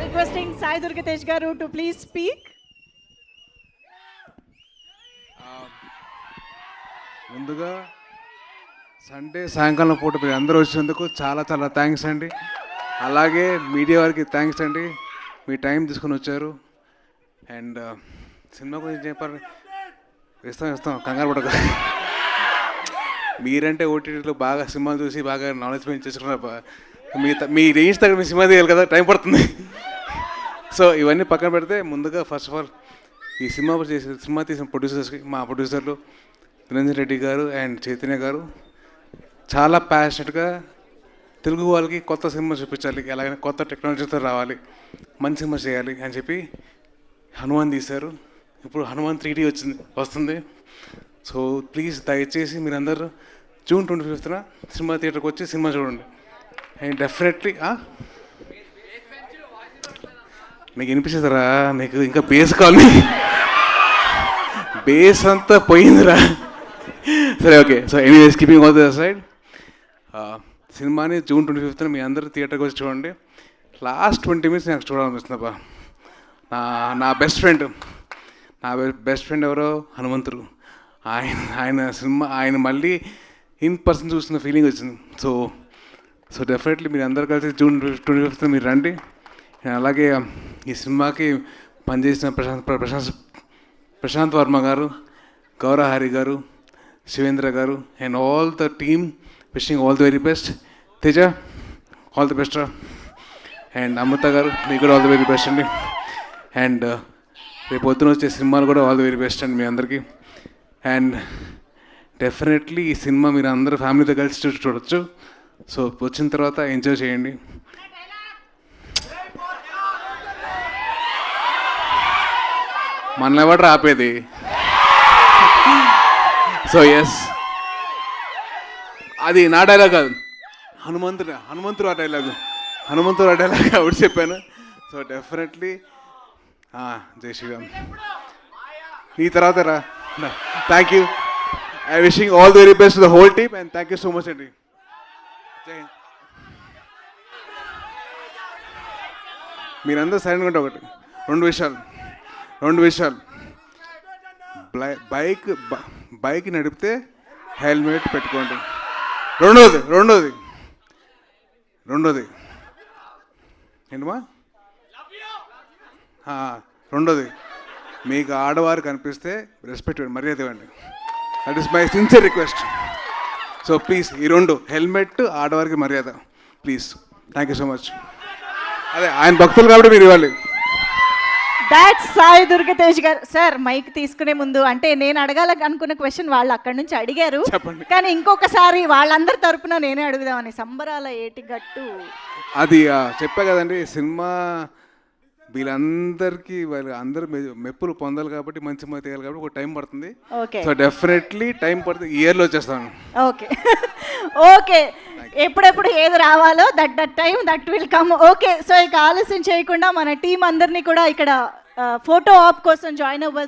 requesting Sai Durgatesh garu to please speak. ముందుగా Sunday సాయంకాలం పూట మీరు అందరూ వచ్చినందుకు చాలా చాలా థ్యాంక్స్ అండి. అలాగే మీడియా వారికి థ్యాంక్స్ అండి, మీ టైం తీసుకొని వచ్చారు. అండ్ సినిమా గురించి చెప్పారు, ఇస్తాం కంగారు పడక. మీరంటే ఓటీటీలో బాగా సినిమాలు చూసి బాగా నాలెడ్జ్ పెంచి చేసుకున్నారు. మీ రేంజ్ తగ్గ మీ సినిమా తీయాలి కదా, టైం పడుతుంది. సో ఇవన్నీ పక్కన పెడితే ముందుగా ఫస్ట్ ఆఫ్ ఆల్ ఈ సినిమా తీసిన ప్రొడ్యూసర్స్కి, మా ప్రొడ్యూసర్లు నిరంజన్ రెడ్డి గారు అండ్ చైతన్య గారు చాలా ప్యాషనెట్గా తెలుగు వాళ్ళకి కొత్త సినిమా చూపించాలి, ఎలాగైనా కొత్త టెక్నాలజీతో రావాలి, మంచి సినిమా చేయాలి అని చెప్పి హనుమాన్ తీశారు. ఇప్పుడు హనుమాన్ 3D వస్తుంది. సో ప్లీజ్ దయచేసి మీరందరూ June 25th సినిమా థియేటర్కి వచ్చి సినిమా చూడండి. అండ్ డెఫినెట్లీ మీకు వినిపిస్తుందిరా, మీకు ఇంకా బేస్ కావాలి, బేస్ అంతా పోయిందిరా. సరే okay. So anyways keeping all the side, సినిమాని June 25th మీ అందరూ థియేటర్కి వచ్చి చూడండి. లాస్ట్ 20 minutes నాకు చూడాలనిపిస్తుందబ్బా. నా బెస్ట్ ఫ్రెండ్ ఎవరో హనుమంతుడు. ఆయన మళ్ళీ ఇన్ పర్సన్ చూస్తున్న ఫీలింగ్ వచ్చింది. సో డెఫినెట్లీ మీరు అందరు కలిసి June 25th మీరు రండి. అలాగే ఈ సినిమాకి పనిచేసిన ప్రశాంత్ వర్మ గారు, గౌరహరి గారు, శివేంద్ర గారు and all the team wishing all the very best. Teja all the best రా. అండ్ అమృత గారు మీకు కూడా ఆల్ ది వెరీ బెస్ట్ అండి. అండ్ రేపు పొద్దున వచ్చే సినిమాలు కూడా ఆల్ ది వెరీ బెస్ట్ అండి మీ అందరికీ. అండ్ డెఫినెట్లీ ఈ సినిమా మీరు అందరూ ఫ్యామిలీతో కలిసి చూడొచ్చు. సో వచ్చిన తర్వాత ఎంజాయ్ చేయండి. మనల్ని ఎవరు ఆపేది? సో ఎస్, అది నా డైలాగ్ కాదు, హనుమంతుడు ఆ డైలాగ్ ఆవిడ చెప్పాను. సో డెఫినెట్లీ జై శ్రీరామ్. నీ తర్వాత రా. Thank you. I wishing all the very best to the whole team and thank you so much అండి. జై హింద్. మీరందరూ సైలెంట్గా ఉంటే ఒకటి రెండు విషయాలు. బైక్ నడిపితే హెల్మెట్ పెట్టుకోండి. రెండోది ఏంటమ్మా? రెండోది, మీకు ఆడవారు కనిపిస్తే రెస్పెక్ట్ ఇవ్వండి, మర్యాద ఇవ్వండి. That is my sincere request. So please ఈ రెండు, హెల్మెట్, ఆడవారికి మర్యాద, please. Thank you so much. అదే ఆయన భక్తులు కాబట్టి మీరు ఇవ్వాలి. దాట్స్ సాయి దుర్గతేజ్ గారు. సార్ మైక్ తీసుకునే ముందు, అంటే నేను అడగాలని అనుకున్న క్వశ్చన్ వాళ్ళు అక్కడి నుంచి అడిగారు, కానీ ఇంకొకసారి వాళ్ళందరి తరపున నేనే అడుగుదామని. సంబరాల ఏటిగట్టు అది చెప్పా కదండి, సినిమా వీళ్ళందరికీ అందరూ మెప్పులు పొందాలి కాబట్టి, మంచి మంది తీయాలి కాబట్టి ఒక టైం పడుతుంది. సో డెఫినెట్లీ టైం పడుతుంది, ఇయర్లో వచ్చేస్తాను. ఓకే ఎప్పుడెప్పుడు ఏది రావాలో that time that will come. Okay, so ఇక ఆలస్యం చేయకుండా మన టీం అందరినీ కూడా ఇక్కడ ఫోటో ఆప్ కోసం జాయిన్ అవ్వాల్సింది.